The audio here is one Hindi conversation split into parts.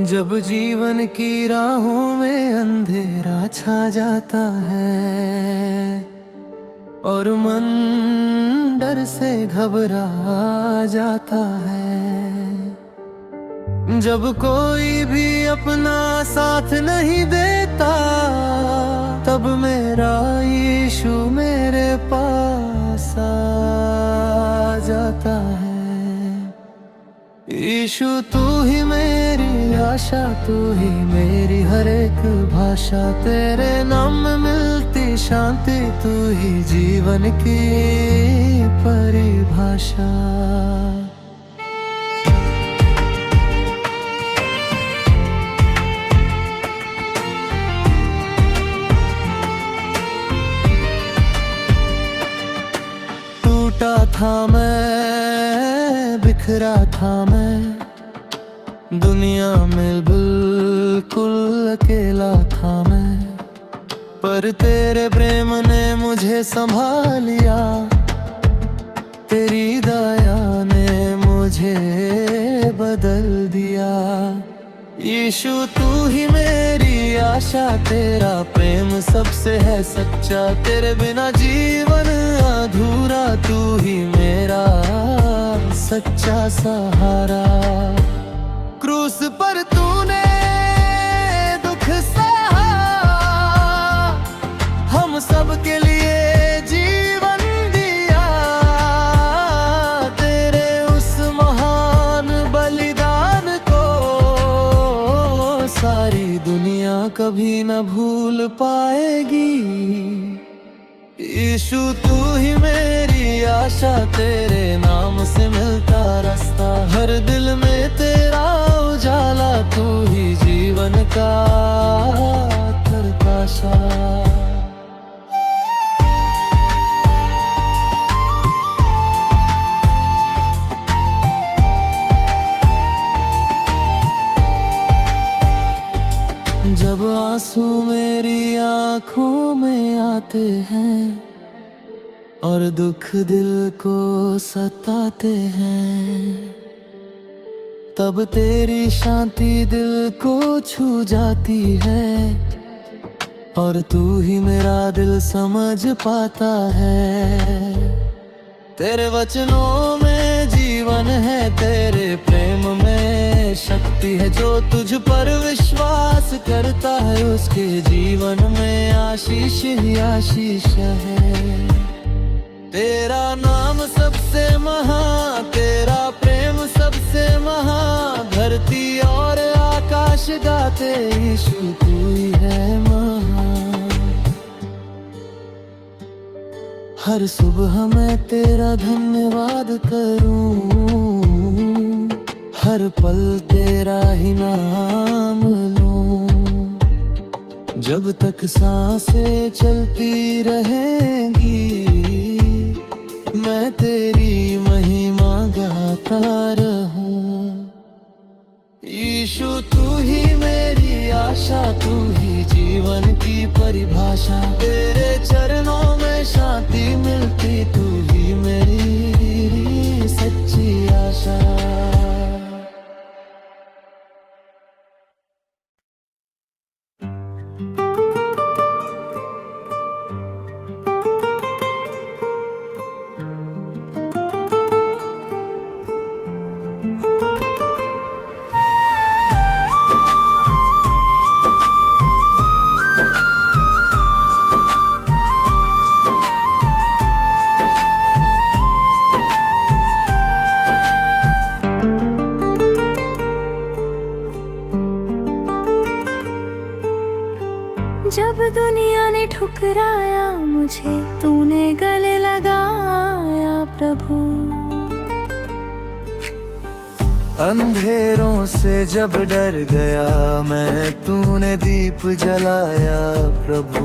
जब जीवन की राहों में अंधेरा छा जाता है और मन डर से घबरा जाता है, जब कोई भी अपना साथ नहीं देता, तब मेरा यीशु मेरे पास आ जाता है। यीशु तू ही मेरी आशा, तू ही मेरी हर एक भाषा, तेरे नाम में मिलती शांति, तू ही जीवन की परिभाषा। टूटा था मैं, बिखरा था मैं, दुनिया में बिल्कुल अकेला था मैं, पर तेरे प्रेम ने मुझे संभाल लिया, तेरी दया ने मुझे बदल दिया। यीशु तू ही मेरी आशा, तेरा प्रेम सबसे है सच्चा, तेरे बिना जीवन अधूरा, तू ही मेरा सच्चा सहारा। क्रूस पर तूने दुख सहा, हम सब के लिए जीवन दिया, तेरे उस महान बलिदान को सारी दुनिया कभी न भूल पाएगी। यीशु तू ही मेरी आशा, तेरे नाम से मिलता रास्ता, हर दिल में तेरा उजाला, तू ही जीवन का प्रकाशा। जब आंसू मेरी आंखों में आते हैं और दुख दिल को सताते हैं, तब तेरी शांति दिल को छू जाती है, और तू ही मेरा दिल समझ पाता है। तेरे वचनों में जीवन है, तेरे प्रेम में शक्ति है, जो तुझ पर विश्वास करता है उसके जीवन में आशीष ही आशीष है। तेरा नाम सबसे महा, तेरा प्रेम सबसे महा, धरती और आकाश गाते यीशु तू ही है महान। हर सुबह मैं तेरा धन्यवाद करूं, हर पल तेरा ही नाम लूं, जब तक सांसें चलती रहेंगी, मैं तेरी महिमा गाता रहूं। यीशु तू ही मेरी आशा, तू ही जीवन की परिभाषा, तेरे चरणों में शांति मिलती, तू ही मेरी सच्ची आशा। जब दुनिया ने ठुकराया मुझे, तूने गले लगाया प्रभु। अंधेरों से जब डर गया मैं, तूने दीप जलाया प्रभु।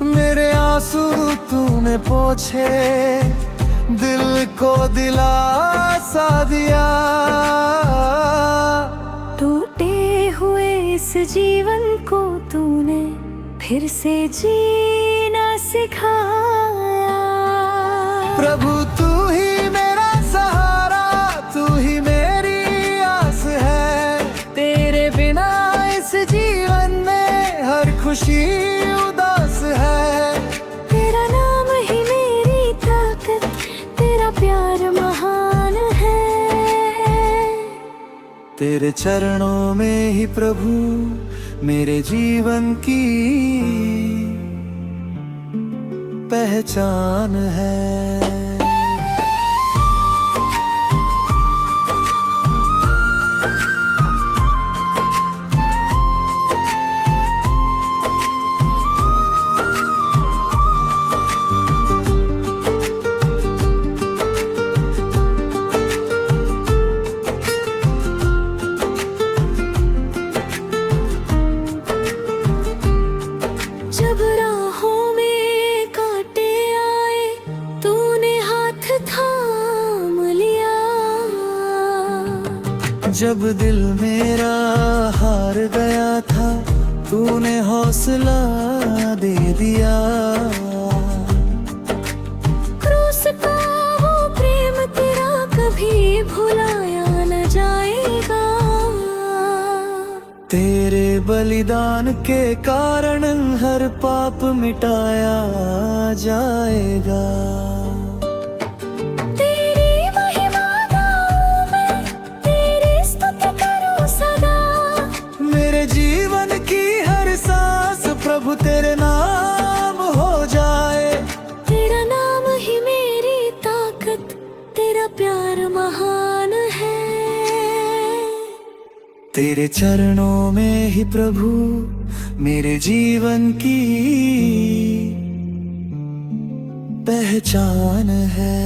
मेरे आंसू तूने पोंछे, दिल को दिलासा दिया। टूटे हुए इस जीवन को तूने फिर से जीना सिखाया। प्रभु तू ही मेरा सहारा, तू ही मेरी आस है, जीना इस जीवन में हर खुशी उदास है। तेरा नाम ही मेरी ताकत, तेरा प्यार महान है। तेरे चरणों में ही प्रभु मेरे जीवन की पहचान है। जब राहों में कांटे आए, तूने हाथ थाम लिया। जब दिल मेरा हार गया था, तूने हौसला दे दिया। क्रूस का वो प्रेम तेरा कभी भुलाया न जाएगा। तेरे बलिदान के कारण हर पाप मिटाया जाएगा। तेरी महिमा गाऊं मैं, तेरी स्तुति करूं सदा। मेरे जीवन की हर सांस प्रभु तेरे नाम हो जाए। तेरा नाम ही मेरी ताकत, तेरा प्यार महान है। तेरे चरणों में ही प्रभु मेरे जीवन की पहचान है।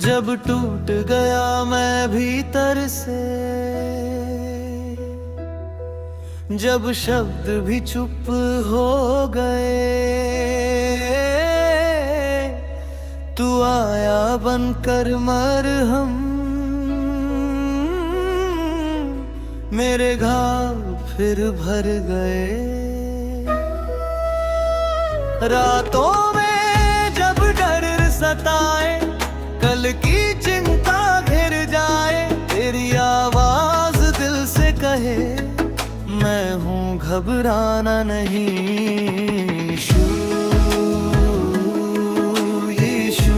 जब टूट गया मैं भीतर से, जब शब्द भी चुप हो गए, तू आया बनकर मरहम, मेरे घाव फिर भर गए। रातों में जब डर सताए, कल की चिंता घिर जाए, तेरी आवाज दिल से कहे मैं हूँ घबराना नहीं। यीशु यीशु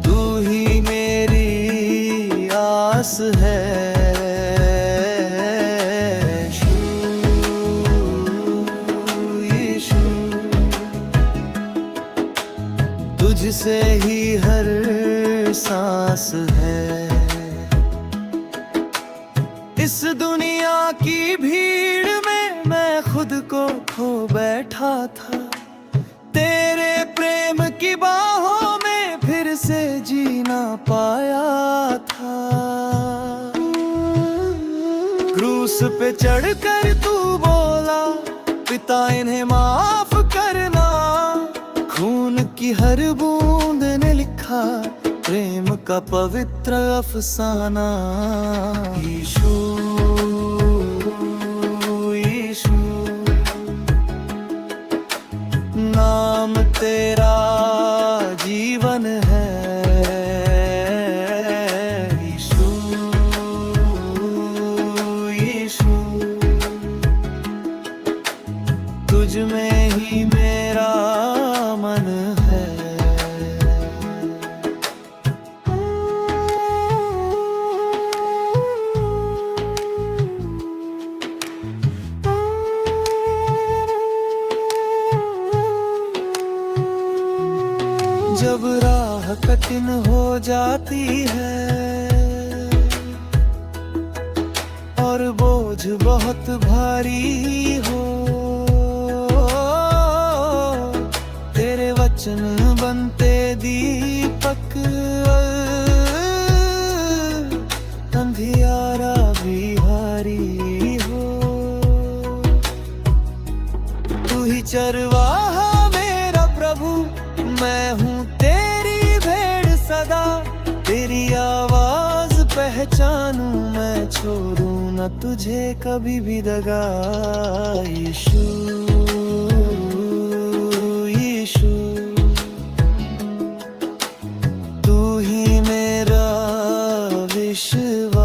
तू ही मेरी आस है। तुझसे ही हर सांस है। इस दुनिया की भीड़ में मैं खुद को खो बैठा था, तेरे प्रेम की बाहों में फिर से जीना पाया था। क्रूस पे चढ़कर तू बोला, पिता इन्हें माफ करना। खून की हर बूंद ने लिखा प्रेम का पवित्र अफसाना। यीशु यीशु नाम तेरा जीवन है। यीशु यीशु तुझ में ही मेरा मन है। जब राह कठिन हो जाती है और बोझ बहुत भारी हो, तेरे वचन बनते दीपक, अंधियारा भी भारी चरवाहा मेरा प्रभु, मैं हूँ तेरी भेड़ सदा। तेरी आवाज पहचानूं मैं, छोड़ूं न तुझे कभी भी दगा। यीशु यीशु, तू ही मेरा विश्वास।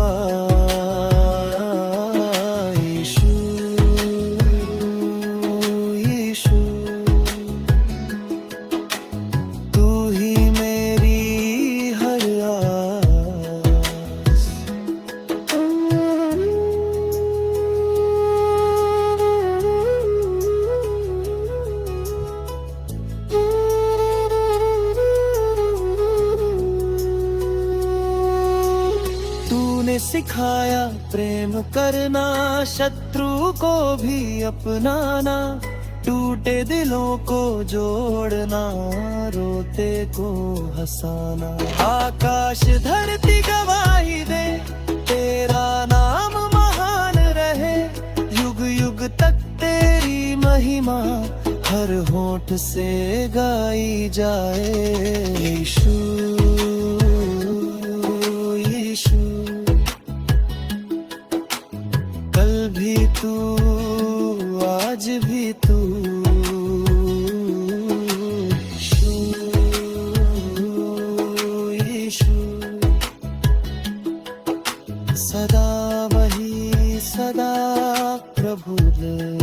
यीशु यीशु, तू ही मेरी हर आस। तूने सिखाया प्रेम करना, शत्रु को भी अपनाना। टूटे दिलों को जोड़ना, रोते को हंसाना। आकाश धरती गवाही दे, तेरा नाम महान रहे। युग युग तक तेरी महिमा, हर होंठ से गाई जाए। यीशु यीशु, कल भी तू, आज भी तू। यीशु यीशु, सदा वही सदा प्रभु दे।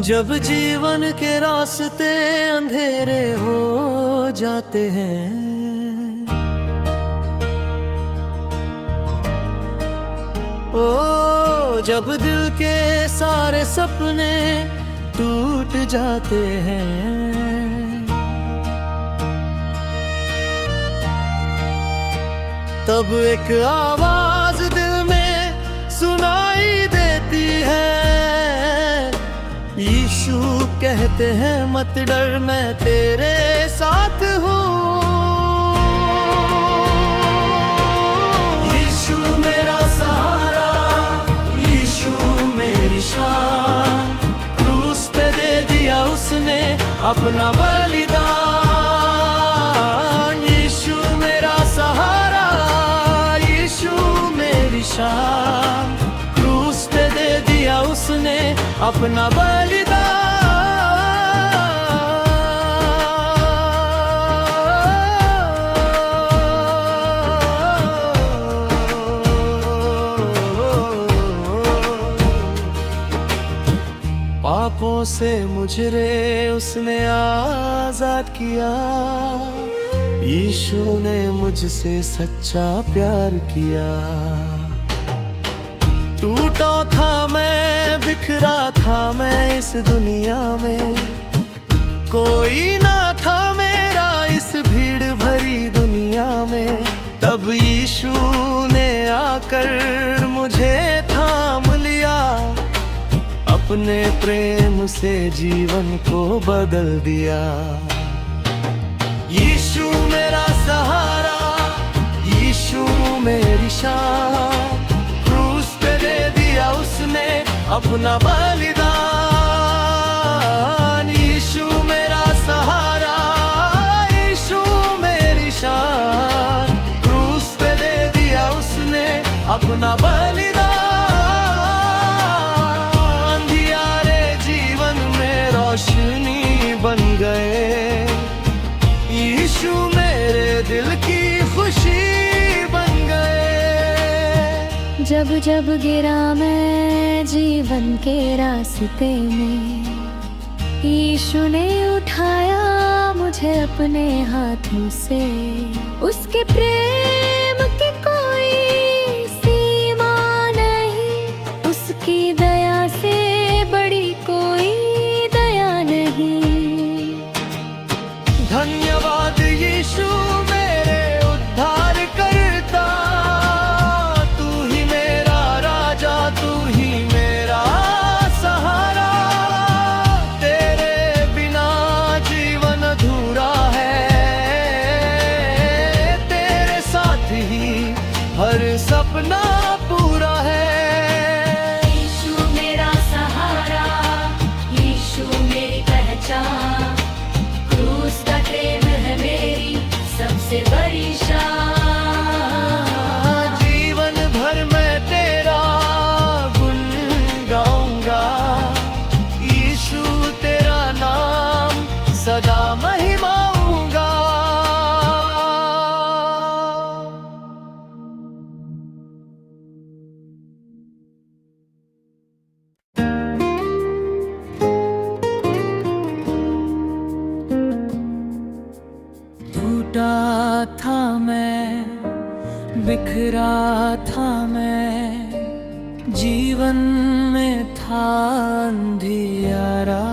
जब जीवन के रास्ते अंधेरे हो जाते हैं, ओ जब दिल के सारे सपने टूट जाते हैं, तब एक आवाज दिल में सुनाई देती है। यीशु कहते हैं मत डर, मैं तेरे साथ हूँ। यीशु मेरा सहारा, यीशु मेरी शान। क्रूस पे दे दिया उसने अपना बलिदान। यीशु मेरा सहारा, यीशु मेरी शान। क्रूस पे दे दिया उसने अपना बलिदान। पापों से मुझे उसने आजाद किया। यीशु ने मुझसे सच्चा प्यार किया। टूटा था मैं, बिखरा था मैं इस दुनिया में। कोई ना था मेरा इस भीड़ भरी दुनिया में। तब यीशु ने आकर मुझे थाम लिया। अपने प्रेम से जीवन को बदल दिया। यीशु मेरा सहारा, यीशु मेरी शान। उसने अपना बलिदान। यीशु मेरा सहारा, यीशु मेरी शान। क्रूस पे दे दिया उसने अपना बलिदान। अंधियारे जीवन में रोशनी बन गए। यीशु मेरे दिल की खुशी बन गए। जब जब गिरा मैं जीवन के रास्ते में, यीशु ने उठाया मुझे मुझे अपने हाथों से। उसके प्रेम की कोई सीमा नहीं, उसकी दया से बड़ी कोई दया नहीं। धन्यवाद यीशु मेरे उद्धार करता, तू ही मेरा राजा, तू ही मेरा सहारा। तेरे बिना जीवन अधूरा है, तेरे साथ ही हर सपना पूरा है। यीशु मेरा सहारा, यीशु मेरी पहचान, क्रूस का प्रेम है मेरी सबसे बड़ी शान। जीवन भर मैं तेरा गुण गाऊंगा, यीशु तेरा नाम सदा महिमाऊंगा। टूटा था मैं, बिखरा था मैं, जीवन में था अंधियारा।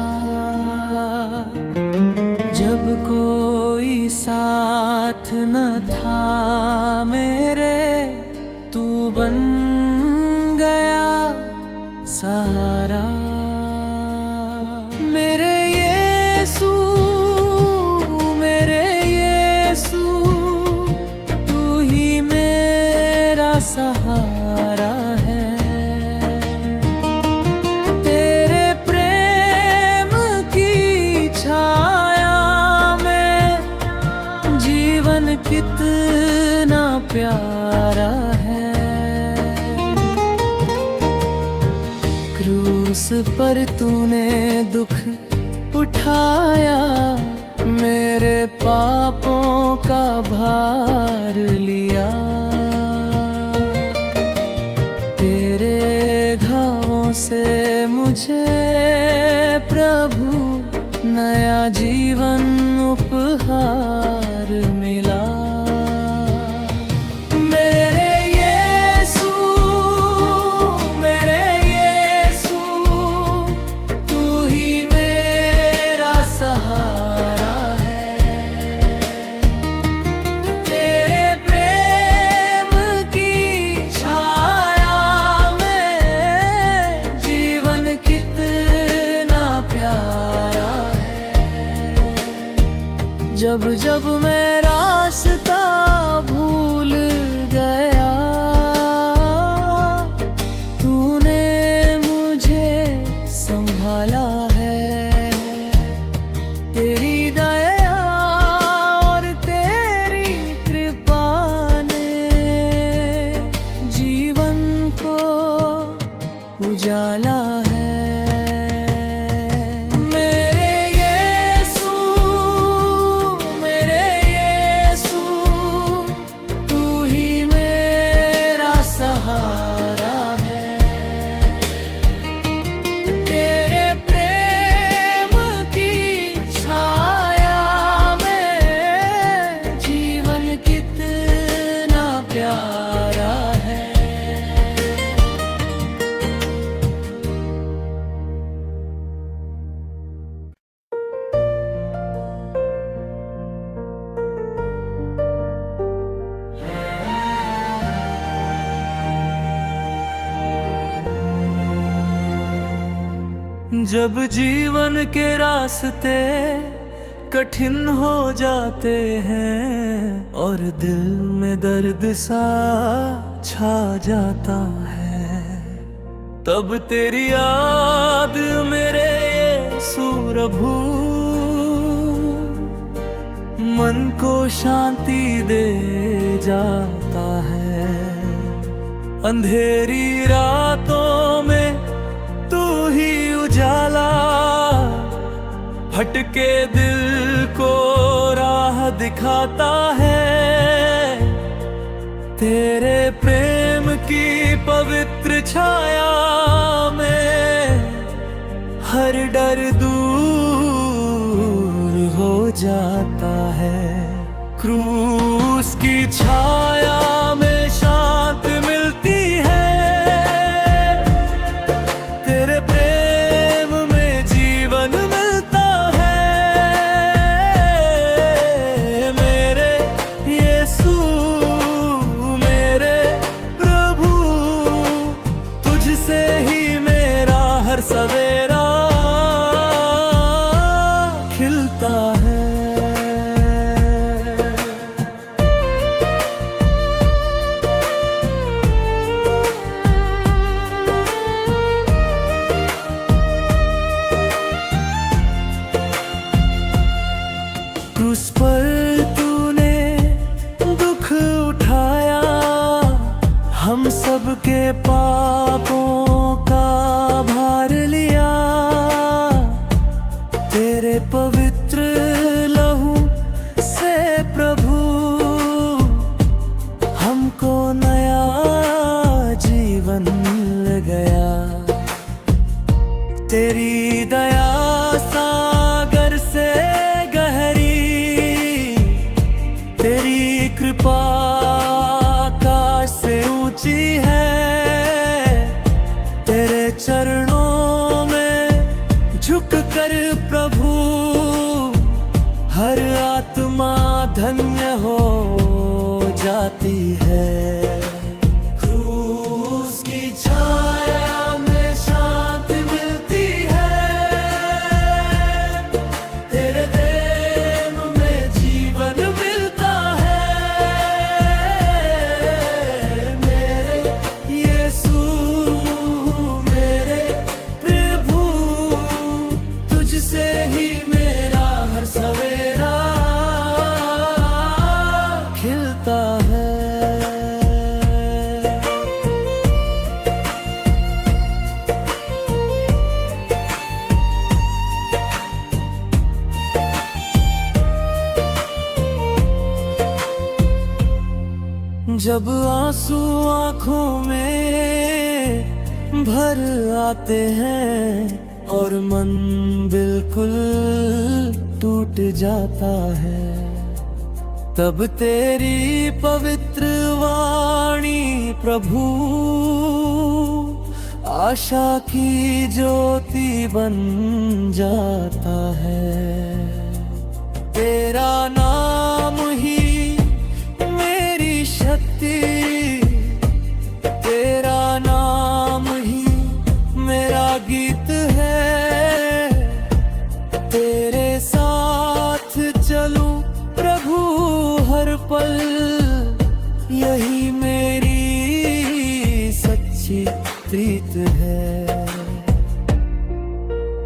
जब कोई साथ न था मेरे, तू बन गया सहारा। मेरे यीशु, मेरे यीशु, तू ही मेरा सहारा है। तेरे प्रेम की छाया में जीवन कितना प्यारा है। क्रूस पर तूने दुख उठाया, मेरे पापों का भार लिया। तेरे घावों से मुझे प्रभु नया जीवन उपहार मिला। मेरे यीशु, मेरे यीशु, तू ही मेरा सहारा है। तेरे प्रेम की छाया में जीवन कितना प्यारा है। जब जब मैं रास्ता भूल गया, तूने मुझे संभाला है। तेरी दया और तेरी कृपा ने जीवन को उजाला है। मेरे यीशु, मेरे यीशु, तू ही मेरा सहारा है। तेरे प्रेम की छाया में जीवन कितना प्यारा है। जब जीवन के रास्ते कठिन हो जाते हैं और दिल में दर्द सा छा जाता है, तब तेरी याद मेरे यीशु प्रभु मन को शांति दे जाता है। अंधेरी रातों में तू ही उजाला, भटके दिल को राह दिखाता है। तेरे प्रेम की पवित्र छाया में हर डर दूर हो जाता है। क्रूस की छाया में शांति मिलती है, तेरे प्रेम में जीवन मिलता है। मेरे यीशु मेरे प्रभु, तुझसे ही मेरा हर सवेरा खिलता है। क्रूस पर तूने दुख उठाया, हम सबके पापों का भार लिया। तेरे पवित्र लहू से प्रभु हमको नया जीवन मिल गया। तेरी दया सागर से गहरी, तेरी कृपा आकाश से ऊंची है। तेरे चरणों में झुक कर प्रभु हर आत्मा धन्य हो जाती है। क्रूस की छाया में शांति मिलती है, तेरे प्रेम में जीवन मिलता है। मेरे यीशु मेरे प्रभु, तुझसे ही मेरा हर सवेरा खिलता है। जब आंसू आंखों में भर आते हैं और मन बिल्कुल टूट जाता है, तब तेरी पवित्र वाणी प्रभु आशा की ज्योति बन जाता है। तेरा नाम ही मेरी शक्ति, तेरा नाम ही मेरा गीत है। तेरे साथ चलूं प्रभु हर पल, यही मेरी सच्ची प्रीत है।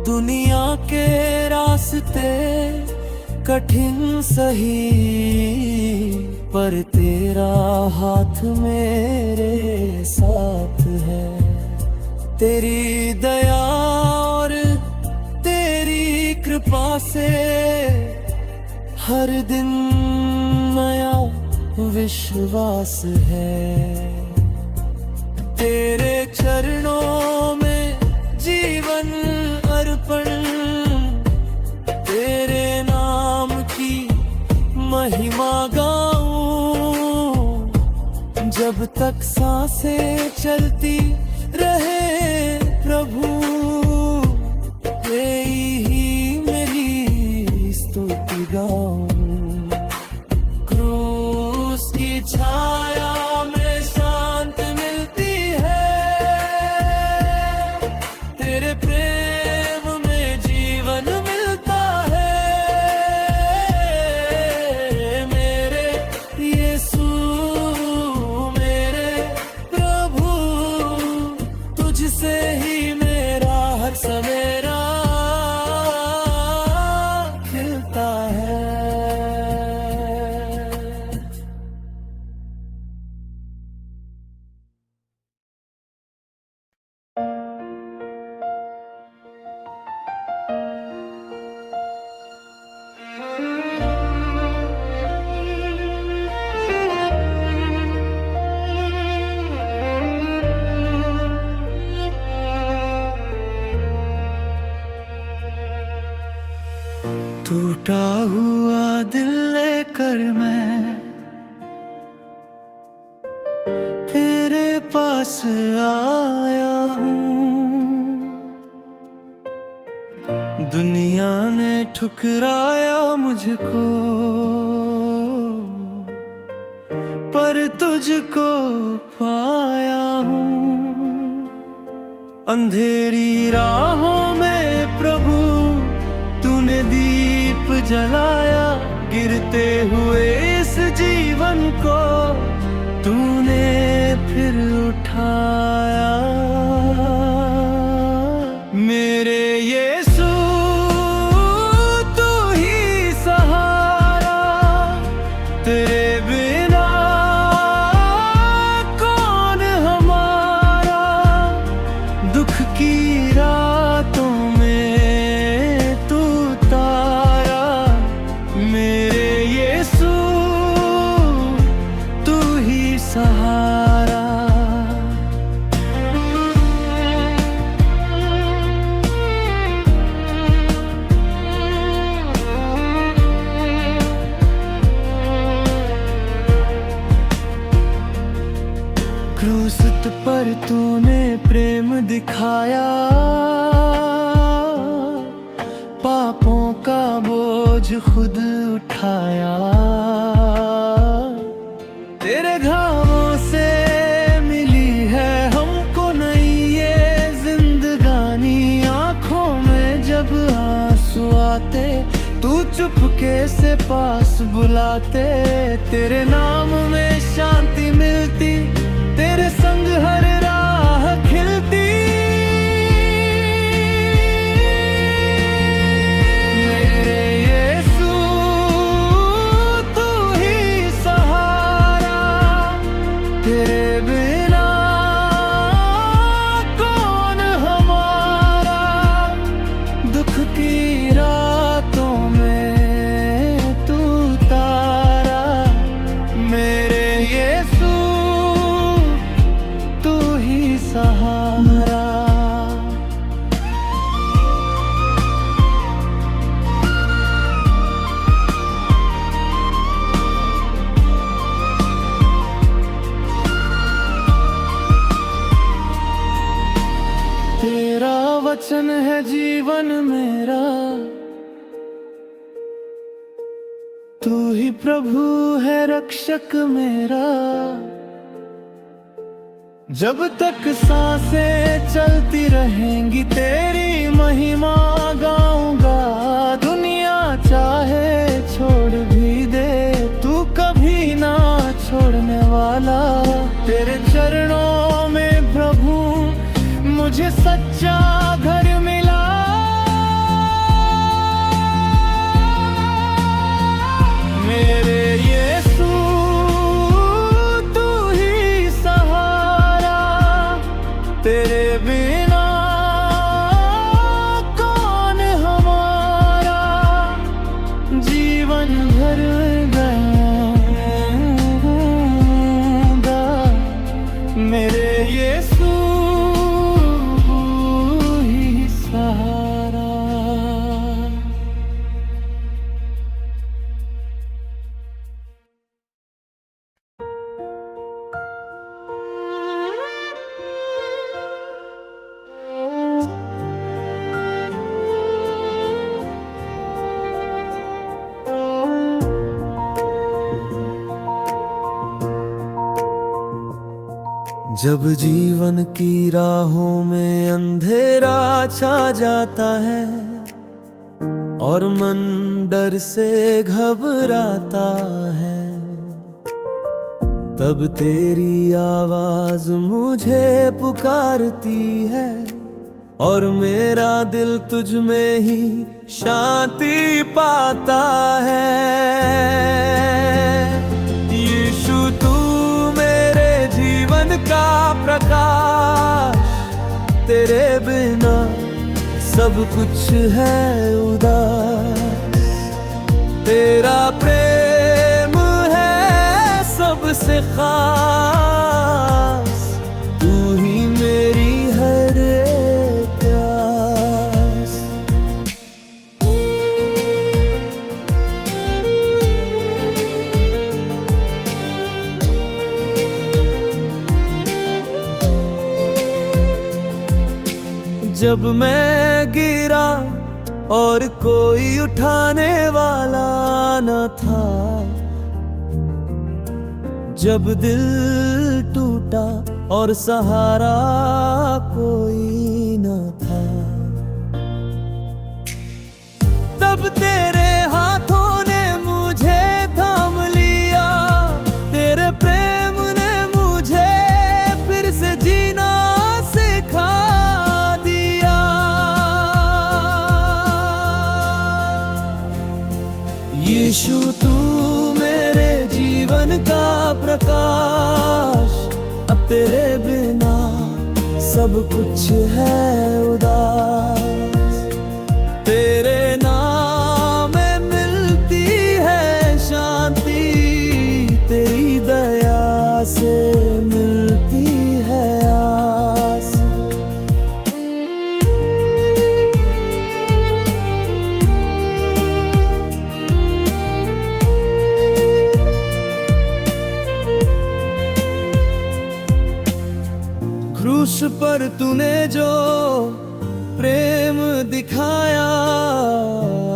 दुनिया के रास्ते कठिन सही, पर तेरा हाथ मेरे साथ है। तेरी दया और तेरी कृपा से हर दिन नया विश्वास है। तेरे चरणों में जीवन अर्पण, तेरे नाम की महिमा गाऊं। जब तक सांसें चलती रहे प्रभु, तेरी ही मेरी स्तुति गाऊं। क्रूस की छाया में शांति मिलती है, तेरे प्रेम में जीवन मिलता है। मेरे यीशु मेरे प्रभु, तुझसे ही मेरा टूटा हुआ दिल लेकर मैं तेरे पास आया हूँ। दुनिया ने ठुकराया मुझको, पर तुझको पाया हूँ। अंधेरी राहों में प्रभु तूने दीप जलाया, गिरते हुए इस जीवन को तूने फिर उठाया। मेरे यीशु तू ही सहारा, तेरे बिना कौन हमारा। दुख की रातों में तू तारा, मेरे यीशु तू ही सहारा। क्रूस पर तूने प्रेम दिखाया, पापों का बोझ खुद उठाया। तेरे घावों से मिली है हमको नई ये जिंदगानी। आंखों में जब आंसू आते तू चुपके से पास बुलाते। तेरे नाम में शांति मिलती, तेरे संग हर राह खिलती। मेरे यीशु तू ही सहारा, तेरे बिना कौन हमारा। दुख की रातों में तू तारा, मेरे यीशु तू ही सहारा। तेरा वचन है जीवन मेरा, तू ही प्रभु है रक्षक मेरा। जब तक सांसें चलती रहेंगी तेरी महिमा गाऊंगा। दुनिया चाहे छोड़ भी दे, तू कभी ना छोड़ने वाला। तेरे चरणों में प्रभु मुझे सच्चा घर मिला। मेरे यीशु तू ही सहारा, तेरे बिना कौन हमारा। जीवन भर गाऊंगा मेरे यीशु ही सहारा। जब जीवन की राहों में अंधेरा छा जाता है और मन डर से घबराता है, तब तेरी आवाज मुझे पुकारती है और मेरा दिल तुझ में ही शांति पाता है। यीशु तू मेरे जीवन का प्रकाश, तेरे बिना सब कुछ है उदास। तेरा प्रेम है सबसे खास, तू ही मेरी हर एक प्यास। जब मैं गिरा और कोई उठाने वाला न था, जब दिल टूटा और सहारा कोई न था, तब तेरे हाथों ने मुझे थाम लिया, तेरे प्रेम ने मुझे फिर से जीना सिखा दिया। यीशु तू मेरे जीवन का प्रकाश, अब तेरे बिना सब कुछ है उदास। तेरे नाम में मिलती है शांति, तेरी दया से मिलती है आस। क्रूस पर तूने जो प्रेम दिखाया,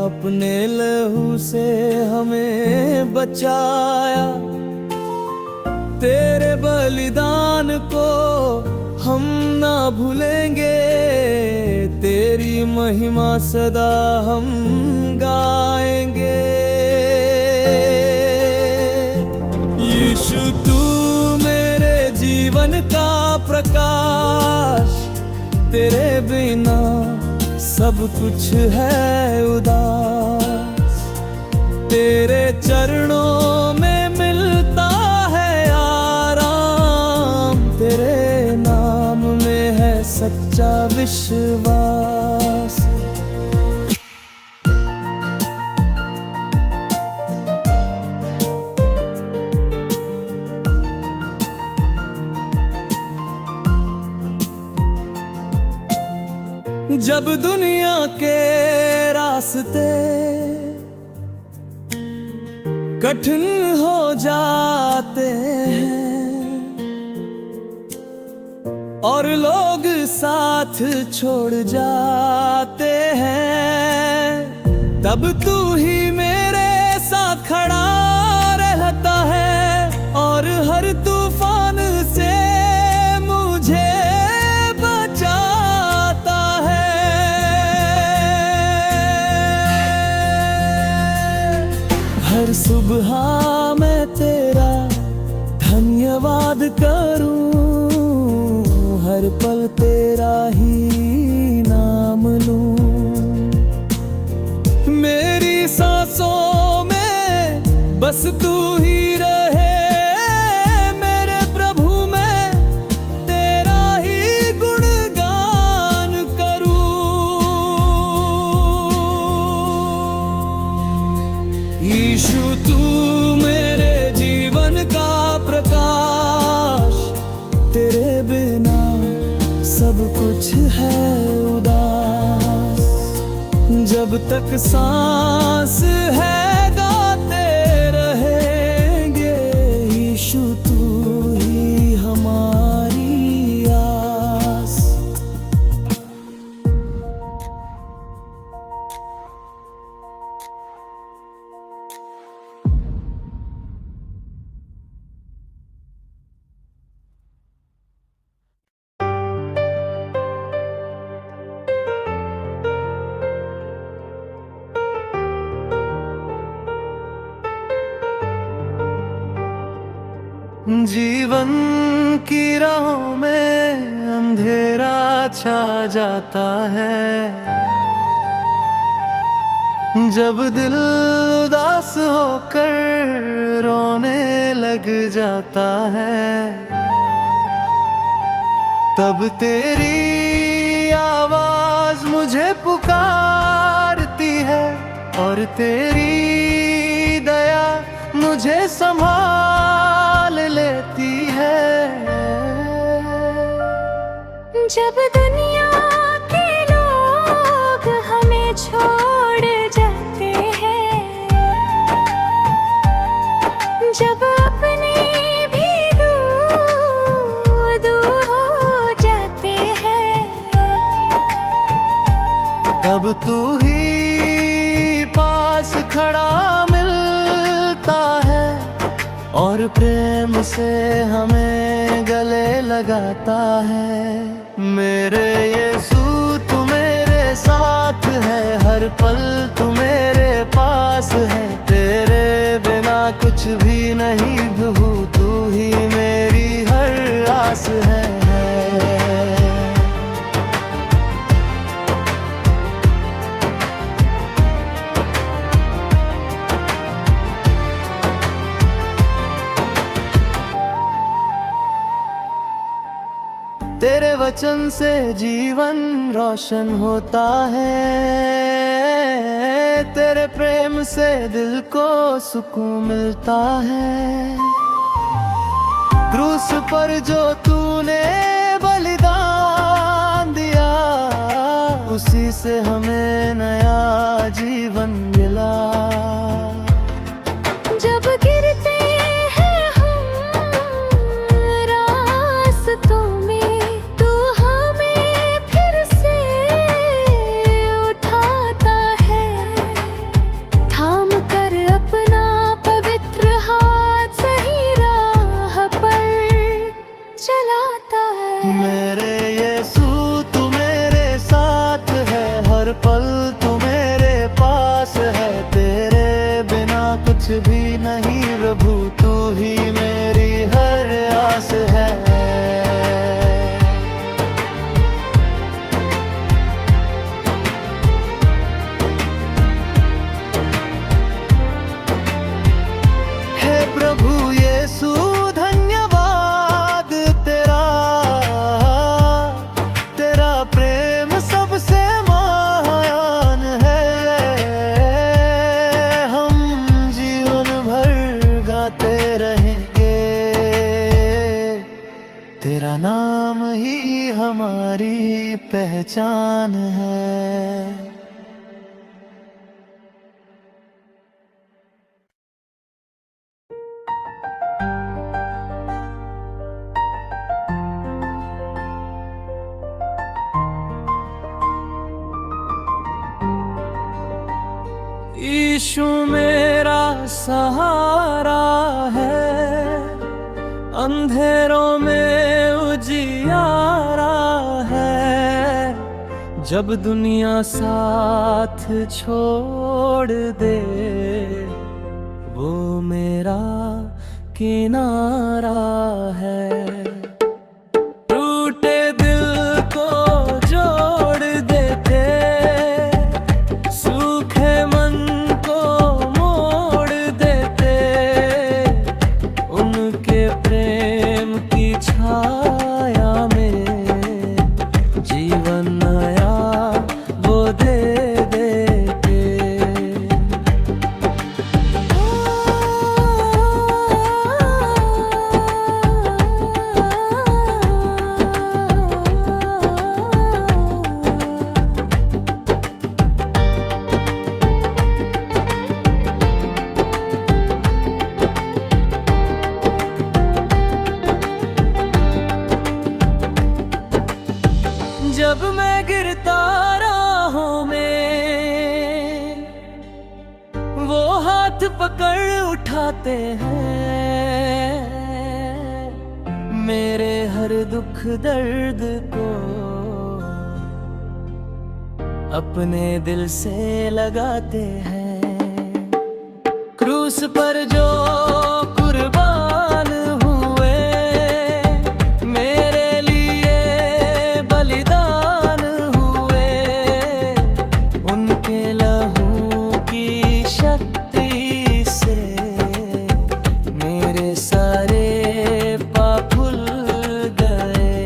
अपने लहू से हमें बचाया। तेरे बलिदान को हम ना भूलेंगे, तेरी महिमा सदा हम गाएंगे। यीशु तू मेरे जीवन का प्रकाश, तेरे बिना सब कुछ है उदास। तेरे चरणों में मिलता है आराम, तेरे नाम में है सच्चा विश्वास। जब दुनिया के रास्ते कठिन हो जाते हैं और लोग साथ छोड़ जाते हैं, तब तू ही मेरे साथ खड़ा रहता है और हर तूफान से मुझे हर सुबह मैं तेरा धन्यवाद करूं, हर पल तेरा ही नाम लूं। मेरी सांसों में बस तू ही रहे, मेरे प्रभु मैं तेरा ही गुणगान करूं। यीशु तू मेरे जीवन का प्रकाश, तेरे बिना सब कुछ है उदास। जब तक सांस है गाते रहेंगे, यीशु तू ही हमारी आस। जीवन की राहों में अंधेरा छा जाता है, जब दिल उदास होकर रोने लग जाता है, तब तेरी आवाज मुझे पुकारती है और तेरी दया मुझे संभाल लेती है। जब दुनिया के लोग हमें छोड़ जाते हैं, जब अपने भी दूर दूर हो जाते हैं, खड़ा मिलता है और प्रेम से हमें गले लगाता है। मेरे यीशु तू मेरे साथ है, हर पल तू मेरे पास है। तेरे बिना कुछ भी नहीं प्रभु, तू ही मेरी हर आस है। तेरे वचन से जीवन रोशन होता है, तेरे प्रेम से दिल को सुकून मिलता है। क्रूस पर जो तूने बलिदान दिया, उसी से हमें नया जीवन मिला। जब गिरते हैं हम रास्तों में, तू हमें फिर से उठाता है। थाम कर अपना पवित्र हाथ सही राह पर चलाता है। मेरे यीशु तू मेरे साथ है, हर पल तू मेरे पास है। तेरे बिना कुछ भी नहीं प्रभु, तू ही मेरी हर आस है। हे प्रभु यीशु धन्यवाद तेरा, तेरा प्रेम सबसे महान है। हम जीवन भर गाते रहेंगे, तेरा नाम ही हमारी पहचान है। यीशु मेरा सहारा है, अंधेरों में उजियारा है। जब दुनिया साथ छोड़ दे, वो मेरा किनारा है। टूटे दिल को जोड़ देते, सूखे मन को मोड़ देते। उनके प्रेम की छाया में जीवन नया वो दे देते। जब मैं गिरता राहों में, वो हाथ पकड़ उठाते हैं। मेरे हर दुख दर्द को अपने दिल से लगाते हैं। क्रूस पर जो कुर्बान हुए, मेरे लिए बलिदान हुए। उनके लहू की शक्ति से मेरे सारे पाप धुल गए।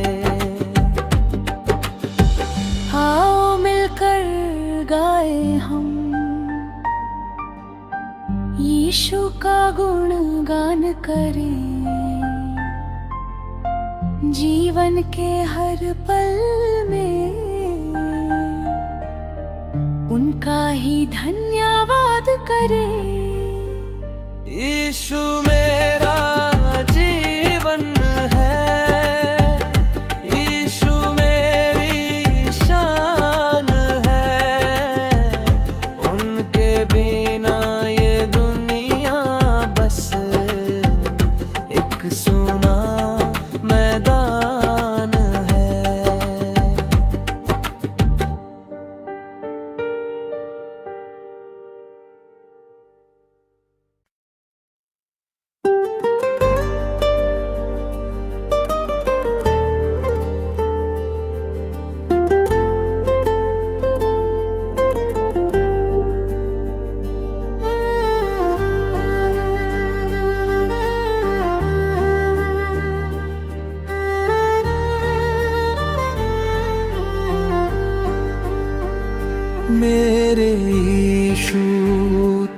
आओ मिलकर गाए हम यीशु का गुणगान करें। जीवन के हर पल में उनका ही धन्यवाद करें। यीशु मेरा जीवन है, यीशु मेरी शान है। उनके बिना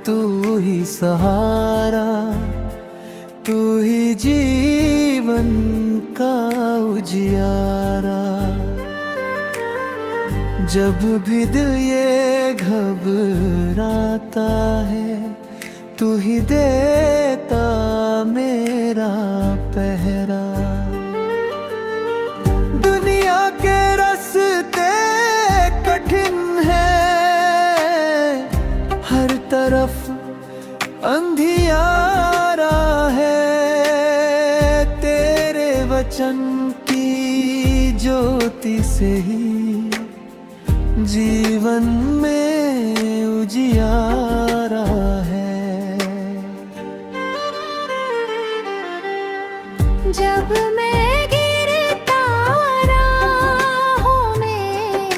तू ही सहारा, तू ही जीवन का उजियारा। जब भी दिल ये घबराता है, तू ही देता मेरा पहरा। दुनिया के रास्ते कठिन है, हर तरफ अंधियारा है। तेरे वचन की ज्योति से ही जीवन में उजियारा है। जब मैं गिरता राहों में,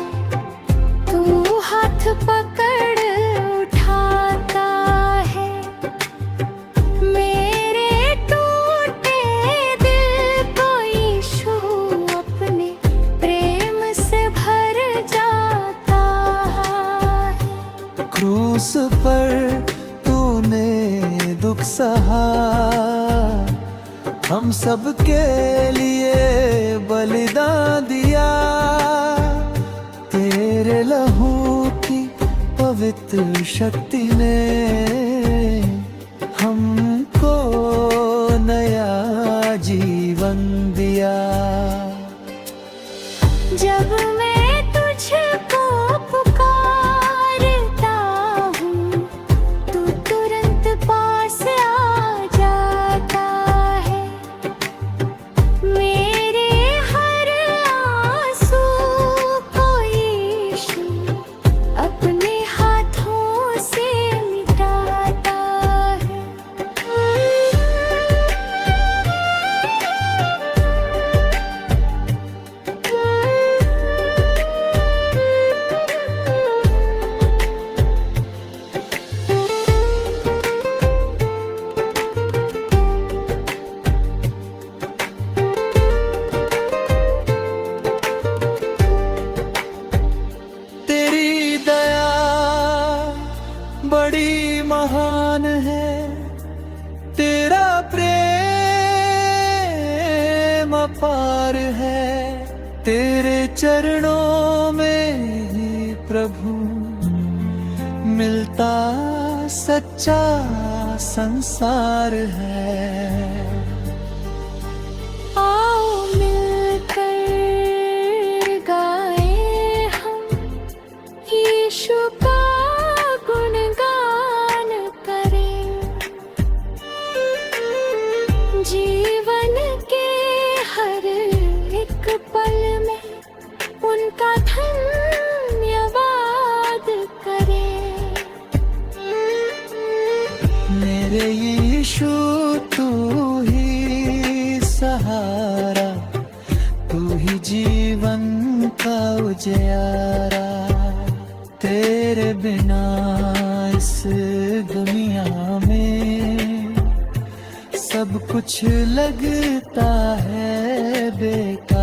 तू हाथ पकड़ उठाता है। मेरे टूटे दिल को यीशु अपने प्रेम से भर जाता है। क्रूस पर तूने दुख सहा, हम सब के लिए बलिदान दिया। तेरे लहू की पवित्र शक्ति ने हमको नया जीवन दिया। जब मैं तुझको पुकारता हूँ, तू तुरंत पास आ जाता है। मेरे हर आंसू को यीशु अपने हाथों से मिटाता है। तेरी दया बड़ी महान है, तेरा प्रेम अपार है। तेरे चरणों में ही प्रभु मिलता सच्चा संसार है। आओ मिलकर गाएं हम यीशु का गुणगान करें। जीवन के हर एक पल में उनका धन्यवाद करें। मेरे यीशु तू ही सहारा, तू ही जीवन का उजियारा। तेरे बिना इस दुनिया में सब कुछ लगता है बेकार।